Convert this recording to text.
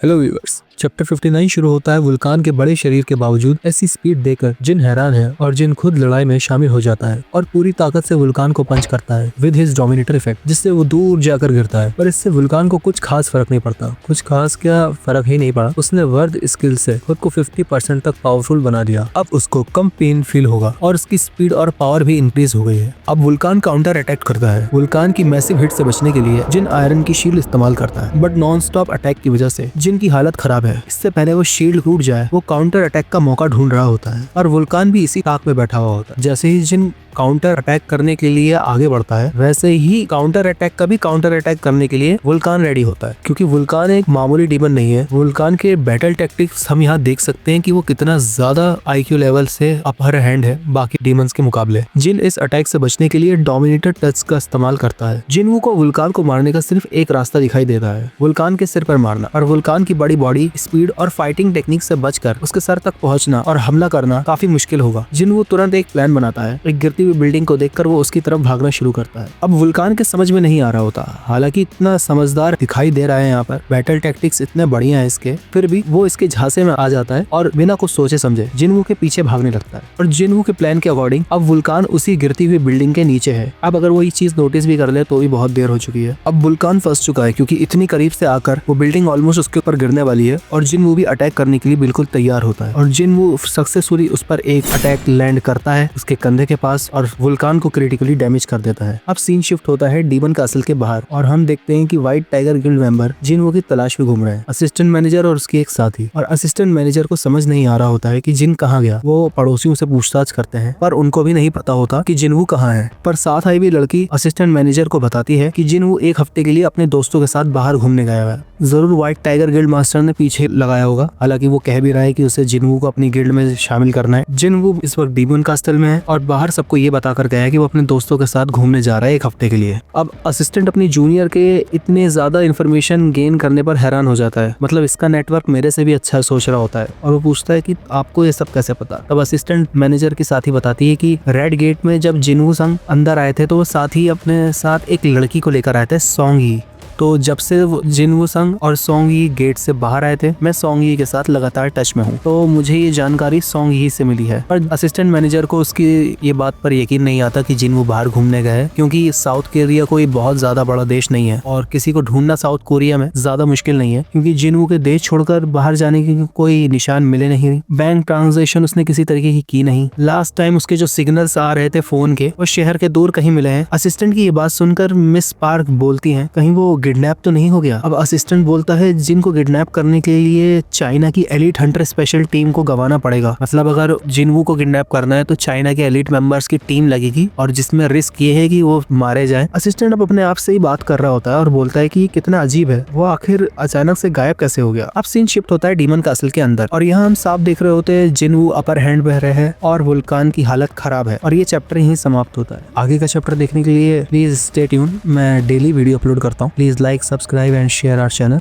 Hello viewers, chapter 59 शुरू होता है वुल्कान के बड़े शरीर के बावजूद ऐसी स्पीड देकर जिन हैरान है और जिन खुद लड़ाई में शामिल हो जाता है और पूरी ताकत से वुल्कान को पंच करता है विद हिज डोमिनेटर इफेक्ट, जिससे वो दूर जाकर गिरता है। पर इससे वुल्कान को कुछ खास फर्क नहीं पड़ता। कुछ खास क्या फर्क ही नहीं पड़ा, उसने वर्द स्किल से खुद को 50% तक पावरफुल बना दिया। अब उसको कम पेन फील होगा और उसकी स्पीड और पावर भी इंक्रीज हो गई है। अब वुल्कान काउंटर अटैक करता है। वुल्कान की मैसिव हिट से बचने के लिए जिन आयरन की शील्ड इस्तेमाल करता है, बट नॉन स्टॉप अटैक की वजह से जिन की हालत खराब है। इससे पहले वो शील्ड टूट जाए, वो काउंटर अटैक का मौका ढूंढ रहा होता है और वुल्कान भी इसी ताक में बैठा हुआ होता है। जैसे ही जिन काउंटर अटैक करने के लिए आगे बढ़ता है, वैसे ही काउंटर अटैक का भी काउंटर अटैक करने के लिए वुल्कान रेडी होता है, क्योंकि वुल्कान एक मामूली डीमन नहीं है। वुल्कान के बैटल टैक्टिक्स हम यहाँ देख सकते हैं कि वो कितना ज्यादा आईक्यू लेवल से अपर हैंड है बाकी डीमंस के मुकाबले। जिन इस अटैक से बचने के लिए डोमिनेटर टच का इस्तेमाल करता है। जिनवू को वुल्कान को मारने का सिर्फ एक रास्ता दिखाई देता है, वुल्कान के सिर पर मारना। और वुल्कान की बड़ी बॉडी, स्पीड और फाइटिंग टेक्निक से बचकर उसके सर तक पहुंचना और हमला करना काफी मुश्किल होगा। जिनवू तुरंत एक प्लान बनाता है। एक गिरती हुई बिल्डिंग को देखकर वो उसकी तरफ भागना शुरू करता है। अब वुल्कान के समझ में नहीं आ रहा होता, हालांकि इतना समझदार दिखाई दे रहा है यहाँ पर, बैटल टैक्टिक्स इतने बढ़िया है इसके, फिर भी वो इसके झांसे में आ जाता है और बिना कुछ सोचे समझे जिनवू के पीछे भागने लगता है। और जिनवू के प्लान के अकॉर्डिंग अब वुल्कान उसी गिरती हुई बिल्डिंग के नीचे है। अब अगर वो ये चीज नोटिस भी कर ले तो भी बहुत देर हो चुकी है। अब वुल्कान फंस चुका है, क्योंकि इतनी करीब से आकर वो बिल्डिंग ऑलमोस्ट उसके ऊपर गिरने वाली है और जिनवू भी अटैक करने के लिए बिल्कुल तैयार होता है। और जिनवू सक्सेसफुली उस पर एक अटैक लैंड करता है उसके कंधे के पास और वुल्कान को क्रिटिकली डैमेज कर देता है। अब सीन शिफ्ट होता है डीमन कासल के बाहर और हम देखते हैं कि व्हाइट टाइगर गिल्ड मेंबर जिन की तलाश में घूम रहे हैं, असिस्टेंट मैनेजर और उसके एक साथी। और असिस्टेंट मैनेजर को समझ नहीं आ रहा होता है कि जिन कहाँ गया। वो पड़ोसियों से पूछताछ करते हैं पर उनको भी नहीं पता होता कि जिनवू कहाँ है। पर साथ आई हुई लड़की असिस्टेंट मैनेजर को बताती है कि जिनवू एक हफ्ते के लिए अपने दोस्तों के साथ बाहर घूमने गया है। जरूर व्हाइट टाइगर गिल्ड मास्टर ने पीछे लगाया होगा, हालांकि वो कह भी रहा है कि उसे जिनवू को अपनी गिल्ड में शामिल करना है। जिनवू इस वक्त डीमन कास्टल में है और बाहर सबको ये बताकर गया है कि वो अपने दोस्तों के साथ घूमने जा रहा है एक हफ्ते के लिए। अब असिस्टेंट अपनी जूनियर के इतने ज्यादा इन्फॉर्मेशन गेन करने पर हैरान हो जाता है, मतलब इसका नेटवर्क मेरे से भी अच्छा सोच रहा होता है। और वो पूछता है कि आपको ये सब कैसे पता। तब असिस्टेंट मैनेजर की साथी बताती है कि रेड गेट में जब जिनवू संग अंदर आए थे तो वो साथ ही अपने साथ एक लड़की को लेकर आए थे, सोंगी। तो जब से जिनवू संग और सोंगी गेट से बाहर आए थे, मैं सोंगी के साथ लगातार टच में हूँ, तो मुझे ये जानकारी सोंगी से मिली है। पर असिस्टेंट मैनेजर को उसकी ये बात पर यकीन नहीं आता कि जिनवू बाहर घूमने गए, क्योंकि साउथ कोरिया कोई बहुत ज्यादा बड़ा देश नहीं है और किसी को ढूंढना साउथ कोरिया में ज्यादा मुश्किल नहीं है, क्योंकि जिनवू के देश छोड़कर बाहर जाने के कोई निशान मिले नहीं। बैंक ट्रांजेक्शन उसने किसी तरीके की नहीं। लास्ट टाइम उसके जो सिग्नल्स आ रहे थे फोन के, वो शहर के दूर कहीं मिले हैं। असिस्टेंट की ये बात सुनकर मिस पार्क बोलती है, कहीं वो किडनैप तो नहीं हो गया। अब असिस्टेंट बोलता है जिनको किडनैप करने के लिए चाइना की एलिट हंटर स्पेशल टीम को गंवाना पड़ेगा। मतलब अगर जिनवू को किडनैप करना है तो चाइना के एलिट मेंबर्स की टीम लगेगी और जिसमें रिस्क ये है कि वो मारे जाए। असिस्टेंट अब अपने आप से ही बात कर रहा होता है और बोलता है कि कितना अजीब है, वो आखिर अचानक से गायब कैसे हो गया। अब सीन शिफ्ट होता है डीमन कासल के अंदर और यहाँ हम साफ देख रहे होते हैं जिनवू अपर हैंड बह रहे हैं और वुल्कान की हालत खराब है और ये चैप्टर यहीं समाप्त होता है। आगे का चैप्टर देखने के लिए प्लीज स्टे ट्यून। मैं डेली वीडियो अपलोड करता हूँ। Please like, subscribe and share our channel.